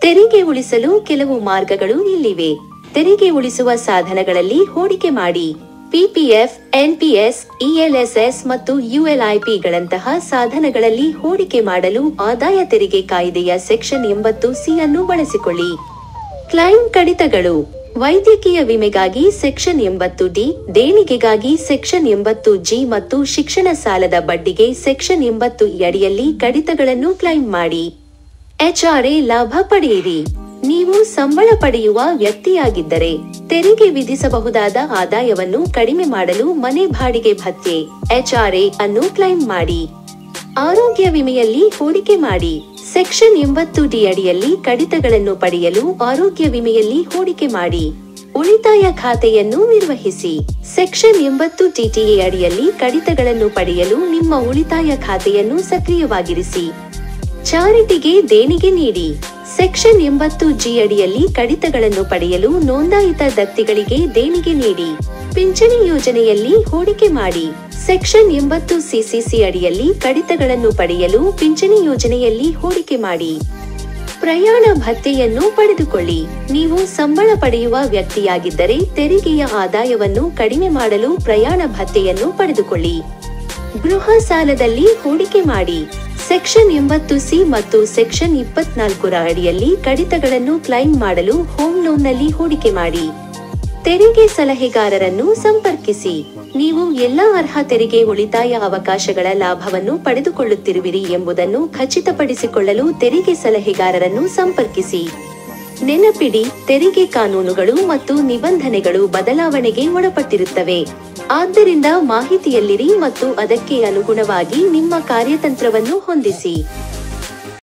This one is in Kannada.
ತೆರಿಗೆ ಉಳಿಸಲು ಕೆಲವು ಮಾರ್ಗಗಳು ಇಲ್ಲಿವೆ. ತೆರಿಗೆ ಉಳಿಸುವ ಸಾಧನಗಳಲ್ಲಿ ಹೂಡಿಕೆ ಮಾಡಿ. ಪಿಪಿಎಫ್, ಎನ್ಪಿಎಸ್, ಇಎಲ್ಎಸ್ಎಸ್ ಮತ್ತು ಯುಎಲ್ಐಪಿಗಳಂತಹ ಸಾಧನಗಳಲ್ಲಿ ಹೂಡಿಕೆ ಮಾಡಲು ಆದಾಯ ತೆರಿಗೆ ಕಾಯ್ದೆಯ ಸೆಕ್ಷನ್ 80C ಅನ್ನು ಬಳಸಿಕೊಳ್ಳಿ. ಕ್ಲೈಮ್ ಕಡಿತಗಳು. ವೈದ್ಯಕೀಯ ವಿಮೆಗಾಗಿ ಸೆಕ್ಷನ್ 80D, ದೇಣಿಗೆಗಾಗಿ ಸೆಕ್ಷನ್ 80G ಮತ್ತು ಶಿಕ್ಷಣ ಸಾಲದ ಬಡ್ಡಿಗೆ ಸೆಕ್ಷನ್ 80E ಅಡಿಯಲ್ಲಿ ಕಡಿತಗಳನ್ನು ಕ್ಲೈಮ್ ಮಾಡಿ. HRA ಲಾಭ ಪಡೆಯಿರಿ. ನೀವು ಸಂಬಳ ಪಡೆಯುವ ವ್ಯಕ್ತಿಯಾಗಿದ್ದರೆ ತೆರಿಗೆ ವಿಧಿಸಬಹುದಾದ ಆದಾಯವನ್ನು ಕಡಿಮೆ ಮಾಡಲು ಮನೆ ಬಾಡಿಗೆ ಭತ್ಯೆ HRA ಅನ್ನು ಕ್ಲೈಮ್ ಮಾಡಿ. ಆರೋಗ್ಯ ವಿಮೆಯಲ್ಲಿ ಹೂಡಿಕೆ ಮಾಡಿ. ಸೆಕ್ಷನ್ 80D ಅಡಿಯಲ್ಲಿ ಕಡಿತಗಳನ್ನು ಪಡೆಯಲು ಆರೋಗ್ಯ ವಿಮೆಯಲ್ಲಿ ಹೂಡಿಕೆ ಮಾಡಿ. ಉಳಿತಾಯ ಖಾತೆಯನ್ನು ನಿರ್ವಹಿಸಿ. ಸೆಕ್ಷನ್ 80TTA ಅಡಿಯಲ್ಲಿ ಕಡಿತಗಳನ್ನು ಪಡೆಯಲು ನಿಮ್ಮ ಉಳಿತಾಯ ಖಾತೆಯನ್ನು ಸಕ್ರಿಯವಾಗಿರಿಸಿ. ಚಾರಿಟಿಗೆ ದೇಣಿಗೆ ನೀಡಿ. ಸೆಕ್ಷನ್ 80G ಅಡಿಯಲ್ಲಿ ಕಡಿತಗಳನ್ನು ಪಡೆಯಲು ನೋಂದಾಯಿತ ದತ್ತಿಗಳಿಗೆ ದೇಣಿಗೆ ನೀಡಿ. ಪಿಂಚಣಿ ಯೋಜನೆಯಲ್ಲಿ ಹೂಡಿಕೆ ಮಾಡಿ. ಸೆಕ್ಷನ್ 80CCC ಅಡಿಯಲ್ಲಿ ಕಡಿತಗಳನ್ನು ಪಡೆಯಲು ಪಿಂಚಣಿ ಯೋಜನೆಯಲ್ಲಿ ಹೂಡಿಕೆ ಮಾಡಿ. ಪ್ರಯಾಣ ಭತ್ಯೆಯನ್ನು ಪಡೆದುಕೊಳ್ಳಿ. ನೀವು ಸಂಬಳ ಪಡೆಯುವ ವ್ಯಕ್ತಿಯಾಗಿದ್ದರೆ ತೆರಿಗೆಯ ಆದಾಯವನ್ನು ಕಡಿಮೆ ಮಾಡಲು ಪ್ರಯಾಣ ಭತ್ಯೆಯನ್ನು ಪಡೆದುಕೊಳ್ಳಿ. ಗೃಹ ಸಾಲದಲ್ಲಿ ಹೂಡಿಕೆ ಮಾಡಿ. ಸೆಕ್ಷನ್ 80C ಮತ್ತು ಸೆಕ್ಷನ್ 24 ಅಡಿಯಲ್ಲಿ ಕಡಿತಗಳನ್ನು ಕ್ಲೈಮ್ ಮಾಡಲು ಹೋಮ್ ಲೋನ್ನಲ್ಲಿ ಹೂಡಿಕೆ ಮಾಡಿ. ತೆರಿಗೆ ಸಲಹೆಗಾರರನ್ನು ಸಂಪರ್ಕಿಸಿ. ನೀವು ಎಲ್ಲಾ ಅರ್ಹ ತೆರಿಗೆ ಉಳಿತಾಯ ಅವಕಾಶಗಳ ಲಾಭವನ್ನು ಪಡೆದುಕೊಳ್ಳುತ್ತಿರುವಿರಿ ಎಂಬುದನ್ನು ಖಚಿತಪಡಿಸಿಕೊಳ್ಳಲು ತೆರಿಗೆ ಸಲಹೆಗಾರರನ್ನು ಸಂಪರ್ಕಿಸಿ. ನೆನಪಿಡಿ, ತೆರಿಗೆ ಕಾನೂನುಗಳು ಮತ್ತು ನಿಬಂಧನೆಗಳು ಬದಲಾವಣೆಗೆ ಒಳಪಟ್ಟಿರುತ್ತವೆ. ಆದ್ದರಿಂದ ಮಾಹಿತಿಯಲ್ಲಿರಿ ಮತ್ತು ಅದಕ್ಕೆ ಅನುಗುಣವಾಗಿ ನಿಮ್ಮ ಕಾರ್ಯತಂತ್ರವನ್ನು ಹೊಂದಿಸಿ.